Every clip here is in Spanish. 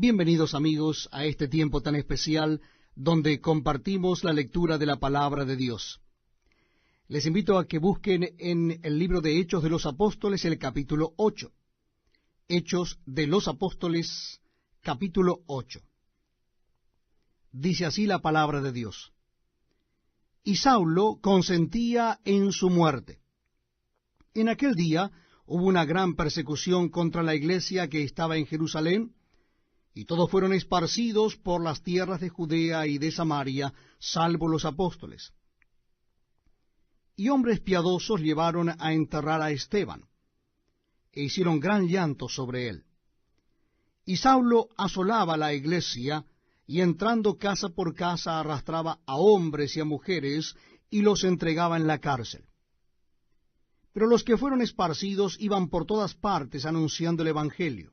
Bienvenidos amigos a este tiempo tan especial donde compartimos la lectura de la palabra de Dios. Les invito a que busquen en el libro de Hechos de los Apóstoles el capítulo 8. Hechos de los Apóstoles, capítulo 8. Dice así la palabra de Dios. Y Saulo consentía en su muerte. En aquel día hubo una gran persecución contra la iglesia que estaba en Jerusalén, y todos fueron esparcidos por las tierras de Judea y de Samaria, salvo los apóstoles. Y hombres piadosos llevaron a enterrar a Esteban, e hicieron gran llanto sobre él. Y Saulo asolaba la iglesia, y entrando casa por casa arrastraba a hombres y a mujeres, y los entregaba en la cárcel. Pero los que fueron esparcidos iban por todas partes anunciando el evangelio.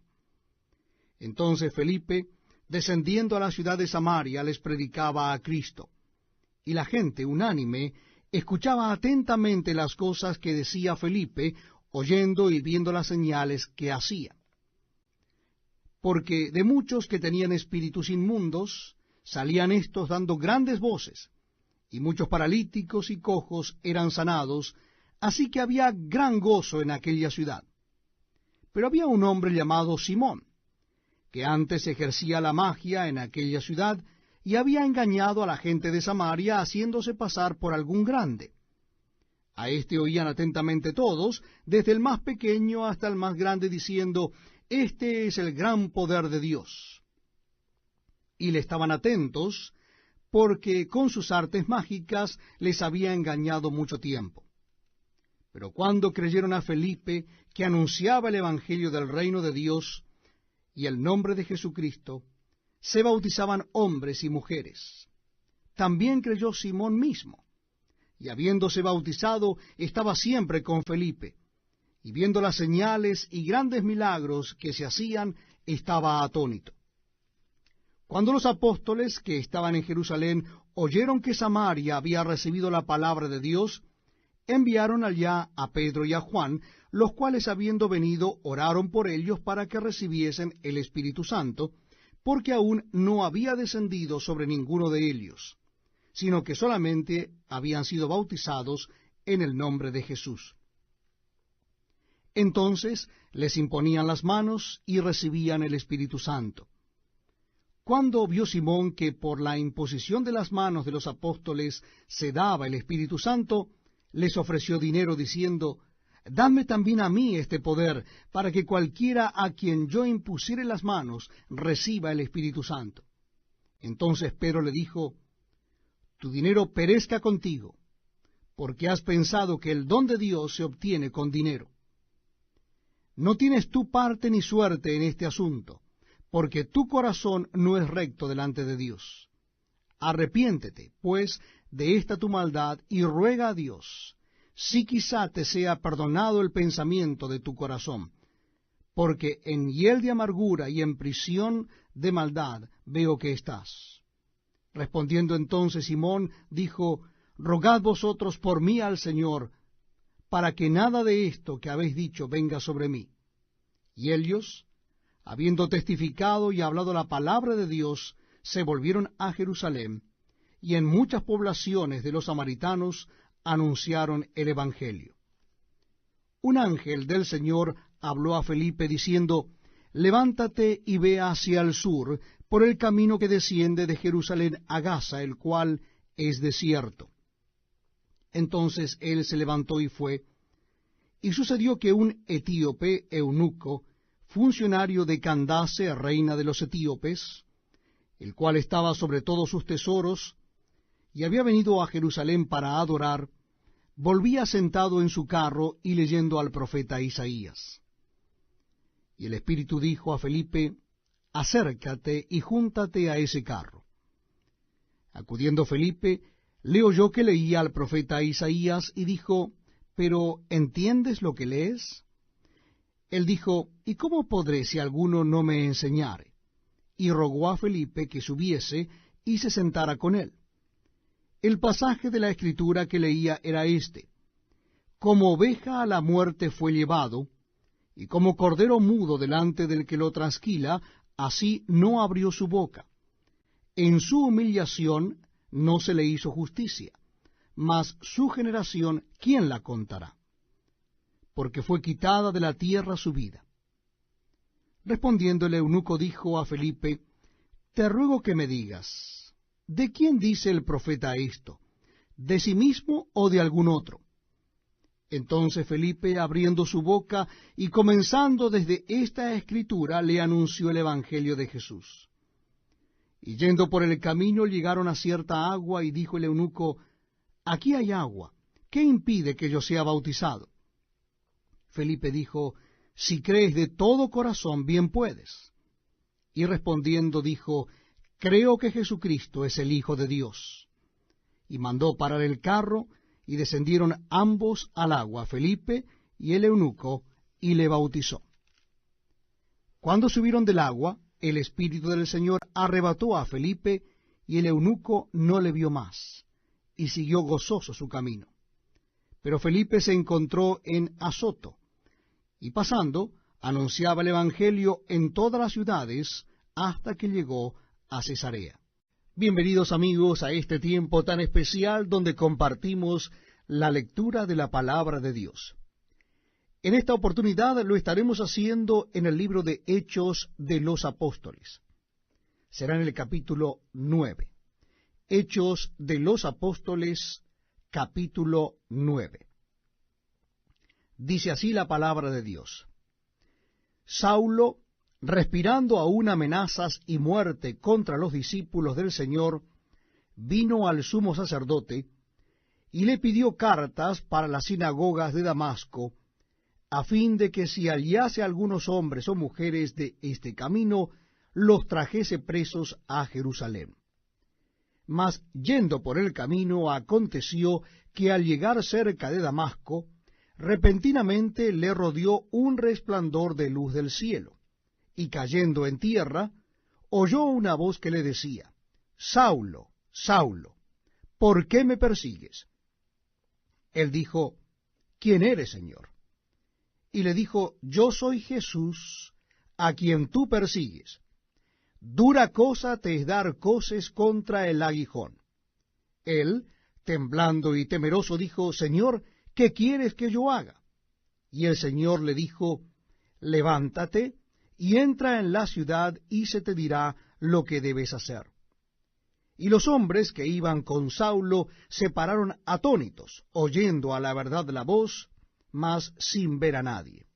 Entonces Felipe, descendiendo a la ciudad de Samaria, les predicaba a Cristo. Y la gente, unánime, escuchaba atentamente las cosas que decía Felipe, oyendo y viendo las señales que hacía. Porque de muchos que tenían espíritus inmundos, salían éstos dando grandes voces, y muchos paralíticos y cojos eran sanados, así que había gran gozo en aquella ciudad. Pero había un hombre llamado Simón, que antes ejercía la magia en aquella ciudad, y había engañado a la gente de Samaria, haciéndose pasar por algún grande. A éste oían atentamente todos, desde el más pequeño hasta el más grande, diciendo, «Este es el gran poder de Dios». Y le estaban atentos, porque con sus artes mágicas les había engañado mucho tiempo. Pero cuando creyeron a Felipe, que anunciaba el evangelio del reino de Dios, y el nombre de Jesucristo, se bautizaban hombres y mujeres. También creyó Simón mismo, y habiéndose bautizado, estaba siempre con Felipe, y viendo las señales y grandes milagros que se hacían, estaba atónito. Cuando los apóstoles que estaban en Jerusalén oyeron que Samaria había recibido la palabra de Dios, enviaron allá a Pedro y a Juan, los cuales habiendo venido oraron por ellos para que recibiesen el Espíritu Santo, porque aún no había descendido sobre ninguno de ellos, sino que solamente habían sido bautizados en el nombre de Jesús. Entonces les imponían las manos y recibían el Espíritu Santo. Cuando vio Simón que por la imposición de las manos de los apóstoles se daba el Espíritu Santo, les ofreció dinero diciendo, «Dadme también a mí este poder, para que cualquiera a quien yo impusiere las manos reciba el Espíritu Santo». Entonces Pedro le dijo, «Tu dinero perezca contigo, porque has pensado que el don de Dios se obtiene con dinero. No tienes tú parte ni suerte en este asunto, porque tu corazón no es recto delante de Dios. Arrepiéntete, pues, de esta tu maldad, y ruega a Dios, si quizá te sea perdonado el pensamiento de tu corazón, porque en hiel de amargura y en prisión de maldad veo que estás». Respondiendo entonces Simón, dijo, «Rogad vosotros por mí al Señor, para que nada de esto que habéis dicho venga sobre mí». Y ellos, habiendo testificado y hablado la palabra de Dios, se volvieron a Jerusalén, y en muchas poblaciones de los samaritanos anunciaron el evangelio. Un ángel del Señor habló a Felipe diciendo, «Levántate y ve hacia el sur, por el camino que desciende de Jerusalén a Gaza, el cual es desierto». Entonces él se levantó y fue, y sucedió que un etíope eunuco, funcionario de Candace, reina de los etíopes, el cual estaba sobre todos sus tesoros, y había venido a Jerusalén para adorar, volvía sentado en su carro y leyendo al profeta Isaías. Y el Espíritu dijo a Felipe, «Acércate y júntate a ese carro». Acudiendo Felipe, le oyó que leía al profeta Isaías y dijo, «¿Pero entiendes lo que lees?». Él dijo, «¿Y cómo podré si alguno no me enseñare?». Y rogó a Felipe que subiese y se sentara con él. El pasaje de la Escritura que leía era este: «Como oveja a la muerte fue llevado, y como cordero mudo delante del que lo trasquila, así no abrió su boca. En su humillación no se le hizo justicia, mas su generación, ¿quién la contará? Porque fue quitada de la tierra su vida. Respondiendo el eunuco dijo a Felipe, te ruego que me digas, ¿de quién dice el profeta esto? ¿De sí mismo o de algún otro? Entonces Felipe, abriendo su boca y comenzando desde esta escritura, le anunció el evangelio de Jesús. Y yendo por el camino llegaron a cierta agua, y dijo el eunuco, aquí hay agua, ¿qué impide que yo sea bautizado? Felipe dijo, si crees de todo corazón, bien puedes. Y respondiendo dijo, creo que Jesucristo es el Hijo de Dios. Y mandó parar el carro, y descendieron ambos al agua, Felipe y el eunuco, y le bautizó. Cuando subieron del agua, el Espíritu del Señor arrebató a Felipe, y el eunuco no le vio más, y siguió gozoso su camino. Pero Felipe se encontró en Azoto, y pasando, anunciaba el Evangelio en todas las ciudades, hasta que llegó a Cesarea. Bienvenidos amigos a este tiempo tan especial donde compartimos la lectura de la palabra de Dios. En esta oportunidad lo estaremos haciendo en el libro de Hechos de los Apóstoles. Será en el capítulo 9. Hechos de los Apóstoles, capítulo 9. Dice así la palabra de Dios. Saulo, respirando aún amenazas y muerte contra los discípulos del Señor, vino al sumo sacerdote y le pidió cartas para las sinagogas de Damasco, a fin de que si hallase algunos hombres o mujeres de este camino, los trajese presos a Jerusalén. Mas yendo por el camino, aconteció que al llegar cerca de Damasco, repentinamente le rodeó un resplandor de luz del cielo. Y cayendo en tierra, oyó una voz que le decía, Saulo, Saulo, ¿por qué me persigues? Él dijo, ¿quién eres, Señor? Y le dijo, yo soy Jesús, a quien tú persigues. Dura cosa te es dar coces contra el aguijón. Él, temblando y temeroso, dijo, Señor, ¿qué quieres que yo haga? Y el Señor le dijo, levántate, y entra en la ciudad, y se te dirá lo que debes hacer. Y los hombres que iban con Saulo se pararon atónitos, oyendo a la verdad la voz, mas sin ver a nadie.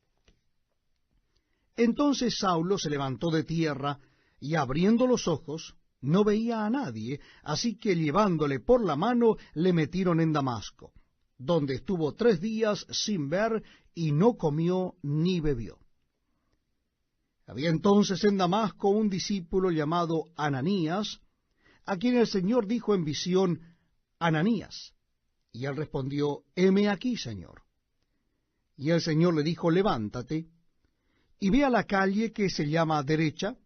Entonces Saulo se levantó de tierra, y abriendo los ojos, no veía a nadie, así que llevándole por la mano, le metieron en Damasco, donde estuvo 3 días sin ver, y no comió ni bebió. Había entonces en Damasco un discípulo llamado Ananías, a quien el Señor dijo en visión, Ananías. Y él respondió, heme aquí, Señor. Y el Señor le dijo, levántate, y ve a la calle que se llama Derecha,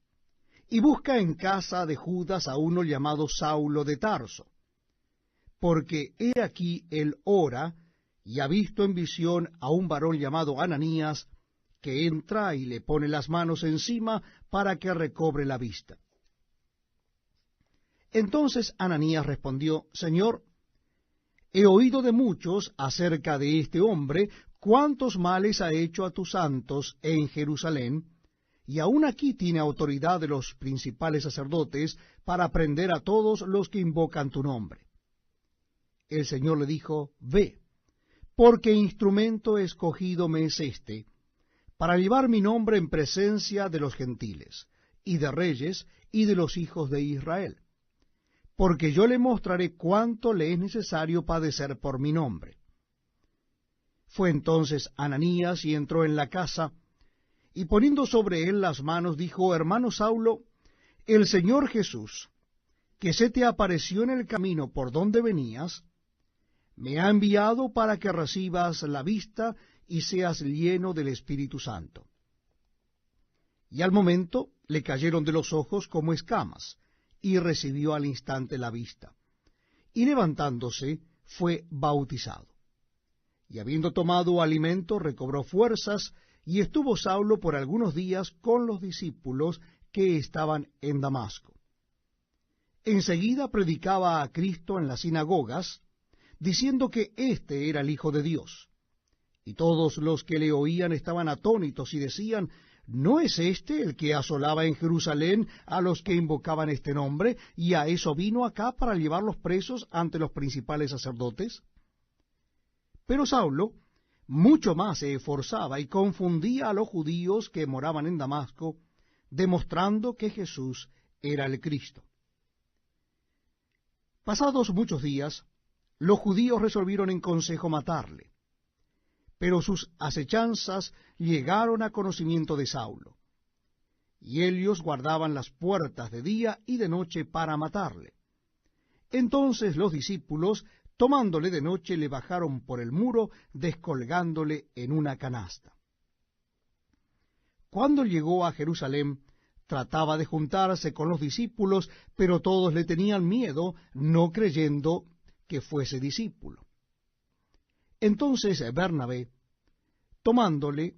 y busca en casa de Judas a uno llamado Saulo de Tarso, porque he aquí él ora, y ha visto en visión a un varón llamado Ananías, que entra y le pone las manos encima para que recobre la vista. Entonces Ananías respondió, Señor, he oído de muchos acerca de este hombre, cuántos males ha hecho a tus santos en Jerusalén, y aun aquí tiene autoridad de los principales sacerdotes para prender a todos los que invocan tu nombre. El Señor le dijo, ve, porque instrumento escogido me es este, para llevar mi nombre en presencia de los gentiles, y de reyes, y de los hijos de Israel. Porque yo le mostraré cuánto le es necesario padecer por mi nombre. Fue entonces Ananías y entró en la casa, y poniendo sobre él las manos, dijo, hermano Saulo, el Señor Jesús, que se te apareció en el camino por donde venías, me ha enviado para que recibas la vista y seas lleno del Espíritu Santo. Y al momento le cayeron de los ojos como escamas, y recibió al instante la vista. Y levantándose, fue bautizado. Y habiendo tomado alimento, recobró fuerzas, y estuvo Saulo por algunos días con los discípulos que estaban en Damasco. Enseguida predicaba a Cristo en las sinagogas, diciendo que éste era el Hijo de Dios. Y todos los que le oían estaban atónitos y decían, ¿no es este el que asolaba en Jerusalén a los que invocaban este nombre, y a eso vino acá para llevarlos presos ante los principales sacerdotes? Pero Saulo mucho más se esforzaba y confundía a los judíos que moraban en Damasco, demostrando que Jesús era el Cristo. Pasados muchos días, los judíos resolvieron en consejo matarle, pero sus acechanzas llegaron a conocimiento de Saulo, y ellos guardaban las puertas de día y de noche para matarle. Entonces los discípulos, tomándole de noche, le bajaron por el muro, descolgándole en una canasta. Cuando llegó a Jerusalén, trataba de juntarse con los discípulos, pero todos le tenían miedo, no creyendo que fuese discípulo. Entonces Bernabé, tomándole,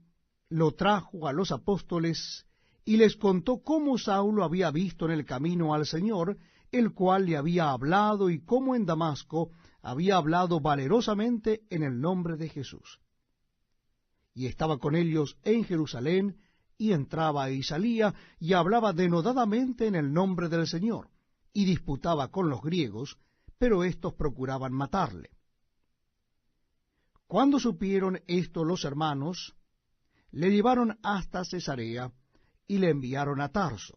lo trajo a los apóstoles y les contó cómo Saulo había visto en el camino al Señor, el cual le había hablado, y cómo en Damasco había hablado valerosamente en el nombre de Jesús. Y estaba con ellos en Jerusalén, y entraba y salía, y hablaba denodadamente en el nombre del Señor, y disputaba con los griegos, pero éstos procuraban matarle. Cuando supieron esto los hermanos, le llevaron hasta Cesarea, y le enviaron a Tarso.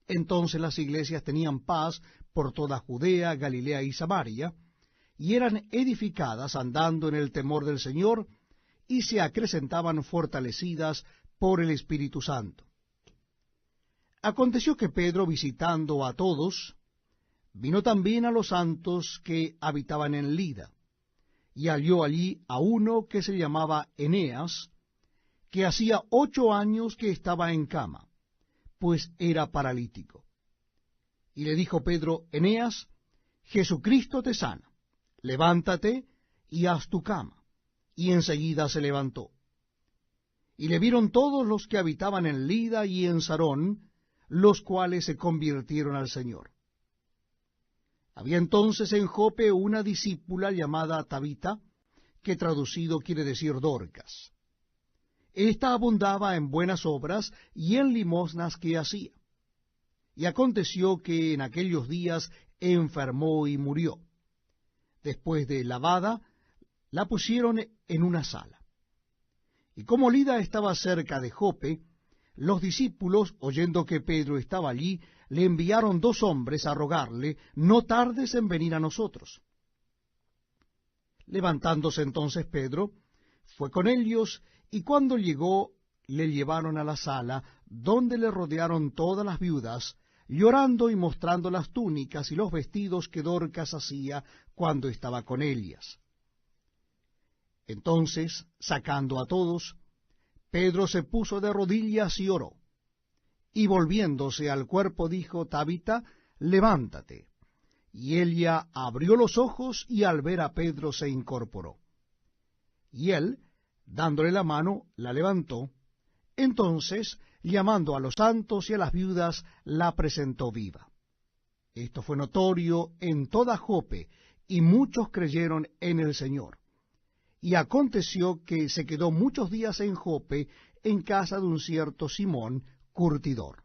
Entonces las iglesias tenían paz por toda Judea, Galilea y Samaria, y eran edificadas andando en el temor del Señor, y se acrecentaban fortalecidas por el Espíritu Santo. Aconteció que Pedro, visitando a todos, vino también a los santos que habitaban en Lida, y halló allí a uno que se llamaba Eneas, que hacía 8 años que estaba en cama, pues era paralítico. Y le dijo Pedro, Eneas, Jesucristo te sana, levántate y haz tu cama. Y enseguida se levantó. Y le vieron todos los que habitaban en Lida y en Sarón, los cuales se convirtieron al Señor. Había entonces en Jope una discípula llamada Tabita, que traducido quiere decir Dorcas. Esta abundaba en buenas obras y en limosnas que hacía. Y aconteció que en aquellos días enfermó y murió. Después de lavada, la pusieron en una sala. Y como Lida estaba cerca de Jope, los discípulos, oyendo que Pedro estaba allí, le enviaron 2 hombres a rogarle, no tardes en venir a nosotros. Levantándose entonces Pedro, fue con ellos, y cuando llegó, le llevaron a la sala, donde le rodearon todas las viudas, llorando y mostrando las túnicas y los vestidos que Dorcas hacía cuando estaba con ellas. Entonces, sacando a todos, Pedro se puso de rodillas y oró, y volviéndose al cuerpo dijo, Tabita, levántate. Y ella abrió los ojos, y al ver a Pedro se incorporó. Y él, dándole la mano, la levantó. Entonces, llamando a los santos y a las viudas, la presentó viva. Esto fue notorio en toda Jope, y muchos creyeron en el Señor. Y aconteció que se quedó muchos días en Jope, en casa de un cierto Simón, curtidor.